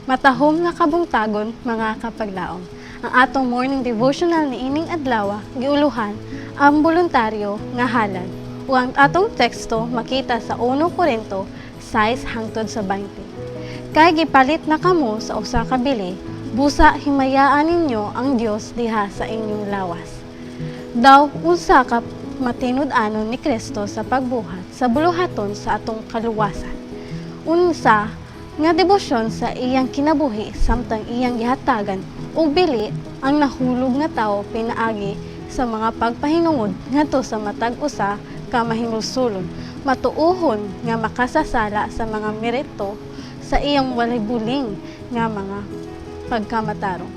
Matahom nga kabungtagon mga kapaglaom. Ang atong morning devotional ni ining adlaw giuluhan ang voluntaryo nga halad. O ang atong teksto makita sa 1 Korinto 6 hangtod sa 20. Kay gipalit na kamo sa usa ka bili, busa himayaan ninyo ang Dios diha sa inyong lawas. Daw unsa ka matinud-anon ni Kristo sa pagbuhat sa buluhaton sa atong kaluwasan. Unsa nga debosyon sa iyang kinabuhi samtang iyang gihatagan ug bili ang nahulog nga tawo pinaagi sa mga pagpahinungod ngadto sa matag usa ka mahinulsulon, matuohon nga makasasala sa mga merito sa iyang walay buling nga mga pagkamatarong.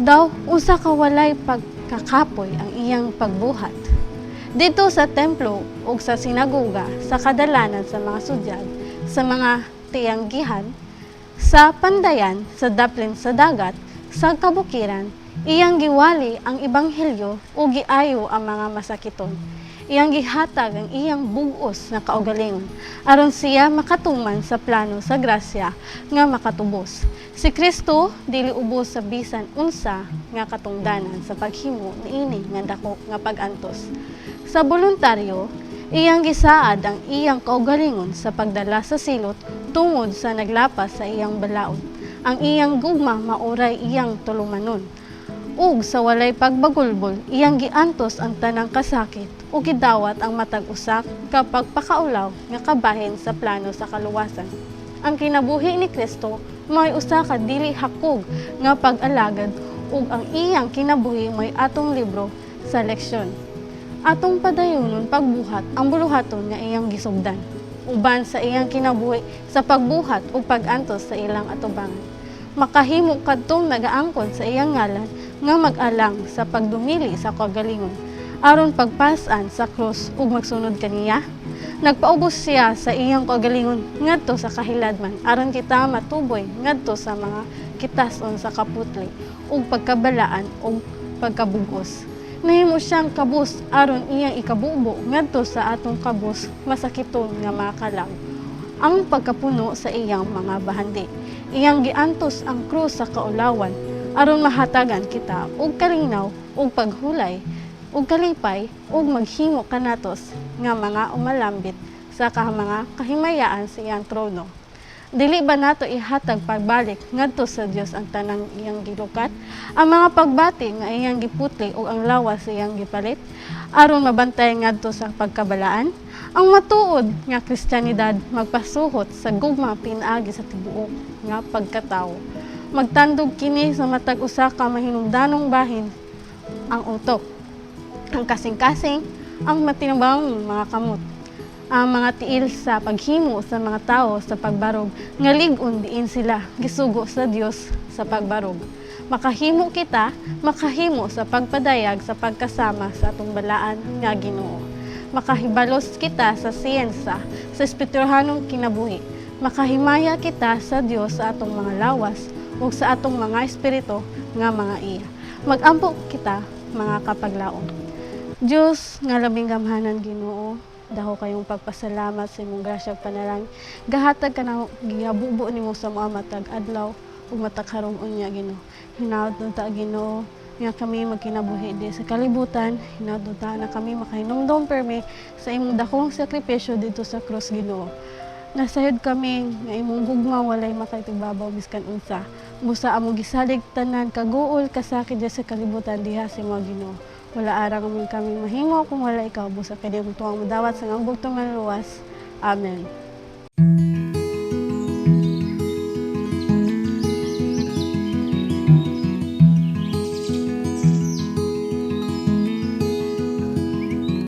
Daw usa ka walay pagkakapoy ang iyang pagbuhat dito sa templo ug sa sinagoga, sa kadalanan sa mga sudyag, sa mga tiyanggihan, sa pandayan, sa daplin sa dagat, sa kabukiran, iyang giwali ang ebanghelyo o giayo ang mga masakiton. Iyang gihatag ang iyang bug-os na kaugalingon, aron siya makatuman sa plano sa grasya nga makatubos. Si Kristo dili ubos sa bisan unsa nga katungdanan sa paghimo niini nga dako nga pag-antos. Sa voluntaryo, iyang gisaad ang iyang kaugalingon sa pagdala sa silot tungod sa naglapas sa iyang balaod. Ang iyang gugma mauray iyang tulumanon. Ug sa walay pagbagulbol, iyang giantos ang tanang kasakit ug gidawat ang matag usa ka pagpakaulaw nga kabahin sa plano sa kaluwasan. Ang kinabuhi ni Kristo may usa ka dili hakog nga pag-alagad ug ang iyang kinabuhi may atong libro sa leksyon. Atong padayonon pagbuhat ang buluhaton nga iyang gisugdan, uban sa iyang kinabuhi sa pagbuhat o pag-antos sa ilang atubangan. Makahimo kadtong nagaangkon sa iyang ngalan nga mag-alang sa pagdumili sa kagalingon, aron pagpasan sa krus ug magsunod kaniya. Nagpaubos siya sa iyang kagalingon ngadto sa kahiladman, aron kita matuboy ngadto sa mga kitason sa kaputli ug pagkabalaan ug pagkabugos. Nahimo siyang kabus aron iyang ikabubo ngadto sa atong kabus masakiton nga mga kalaw. Ang pagkapuno sa iyang mga bahandi, iyang giantos ang krus sa kaulawan aron mahatagan kita og kalinaw ug paghulay ug kalipay ug maghimo kanatos nga mga umalambit sa mga kahimayaan sa iyang trono. Dili ba nato ihatag pagbalik ngadto sa Dios ang tanang iyang gilukat, ang mga pagbati nga iyang giputli ug ang lawas sa iyang gipalit, aron mabantay ngadto sa pagkabalaan? Ang matuod nga Kristiyanidad magpasuhot sa gugma pinaagi sa tibuok nga pagkatawo. Magtandog kini sa matag usa ka mahinungdanong bahin, ang utok, ang kasing-kasing, ang matinabang mga kamot, ang mga tiil sa paghimo sa mga tao sa pagbarog, nga lig-on diin sila gisugo sa Dios sa pagbarog. Makahimo kita, makahimo sa pagpadayag sa pagkasama sa atong balaan nga Ginoo. Makahibalos kita sa siyensa, sa espirituhanong kinabuhi. Makahimaya kita sa Dios sa atong mga lawas ug sa atong mga espiritu nga mga iya. Mag-ampo kita mga kapaglaom. Diyos nga labing gamhanan Ginoo, daho kayong pagpasalamat sa imong grasya ug panalangin. Gahatag ka na gihabubo nimo sa mga matag adlaw ug matag karon unya Ginoo. Hinaot ta Ginoo nga kami magkinabuhi di sa kalibutan, hinaot ta na kami makahinumdom permi sa imong dakong sakripisyo dito sa krus Ginoo. Nasayod kami nga imong gugma walay makaitigbabaw biskan unsa. Busa amo gisalig tanan kaguol kasakit sa kalibutan diha sa mga Ginoo. Wala arang kami mahimo kung wala ikaw busa kay di mo tuwang modawat sa ngambog tuman luwas. Amen.